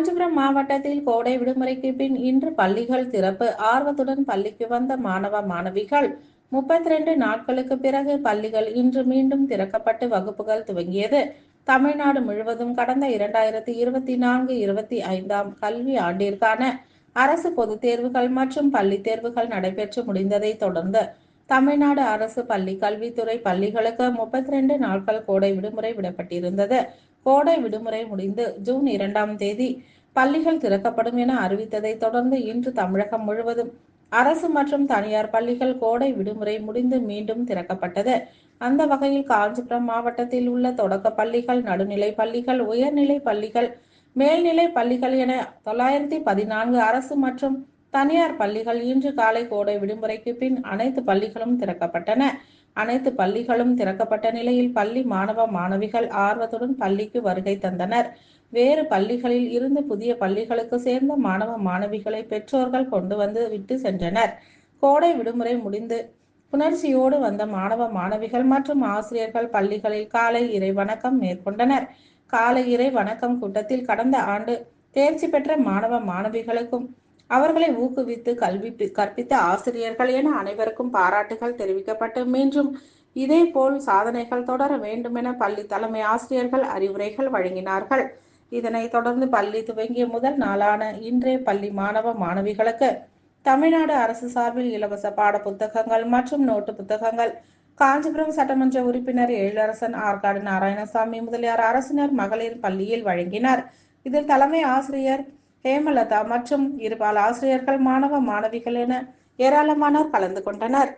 காஞ்சிபுரம் மாவட்டத்தில் கோடை விடுமுறைக்கு பின் இன்று பள்ளிகள் திறப்பு. ஆர்வத்துடன் பள்ளிக்கு வந்த மாணவ மாணவிகள் 32 நாட்களுக்கு பிறகு பள்ளிகள் இன்று மீண்டும் திறக்கப்பட்டு வகுப்புகள் துவங்கியது. தமிழ்நாடு முழுவதும் கடந்த 2024-25 கல்வி ஆண்டிற்கான அரசு பொதுத் தேர்வுகள் மற்றும் பள்ளி தேர்வுகள் நடைபெற்று முடிந்ததை தொடர்ந்து தமிழ்நாடு அரசு பள்ளி கல்வித்துறை பள்ளிகளுக்கு 32 நாட்கள் கோடை விடுமுறை விடப்பட்டிருந்தது. கோடை விடுமுறை முடிந்து ஜூன் 2ஆம் தேதி பள்ளிகள் திறக்கப்படும் என அறிவித்ததை தொடர்ந்து இன்று தமிழகம் முழுவதும் அரசு மற்றும் தனியார் பள்ளிகள் கோடை விடுமுறை முடிந்து மீண்டும் திறக்கப்பட்டது. அந்த வகையில் காஞ்சிபுரம் மாவட்டத்தில் உள்ள தொடக்க பள்ளிகள், நடுநிலை பள்ளிகள், உயர்நிலை பள்ளிகள், மேல்நிலை பள்ளிகள் என 914 அரசு மற்றும் தனியார் பள்ளிகள் இன்று காலை கோடை விடுமுறைக்கு பின் அனைத்து பள்ளிகளும் திறக்கப்பட்டன. அனைத்து பள்ளிகளும் திறக்கப்பட்ட நிலையில் பள்ளி மாணவ மாணவிகள் ஆர்வத்துடன் பள்ளிக்கு வருகை தந்தனர். வேறு பள்ளிகளில் இருந்து புதிய பள்ளிகளுக்கு சேர்ந்த மாணவ மாணவிகளை பெற்றோர்கள் கொண்டு வந்து விட்டு சென்றனர். கோடை விடுமுறை முடிந்து புணர்ச்சியோடு வந்த மாணவ மாணவிகள் மற்றும் ஆசிரியர்கள் பள்ளிகளில் காலை இறை வணக்கம் மேற்கொண்டனர். காலை இறை வணக்கம் கூட்டத்தில் கடந்த ஆண்டு தேர்ச்சி பெற்ற மாணவ மாணவிகளுக்கும் அவர்களை ஊக்குவித்து கல்வி கற்பித்த ஆசிரியர்கள் என அனைவருக்கும் பாராட்டுகள் தெரிவிக்கப்பட்டு மீண்டும் இதேபோல் சாதனைகள் தொடர வேண்டும் என பள்ளி தலைமை ஆசிரியர்கள் அறிவுரைகள் வழங்கினார்கள். இதனைத் தொடர்ந்து பள்ளி துவங்கிய முதல் நாளான இன்றே பள்ளி மாணவ மாணவிகளுக்கு தமிழ்நாடு அரசு சார்பில் இலவச பாட புத்தகங்கள் மற்றும் நோட்டு புத்தகங்கள் காஞ்சிபுரம் சட்டமன்ற உறுப்பினர் எழிலரசன், ஆற்காடு நாராயணசாமி முதலியார் அரசினர் மகளிர் பள்ளியில் வழங்கினார். இதில் தலைமை ஆசிரியர் ஹேமலதா மற்றும் இருபால் ஆசிரியர்கள், மாணவ மாணவிகள் என ஏராளமானோர் கலந்து கொண்டனர்.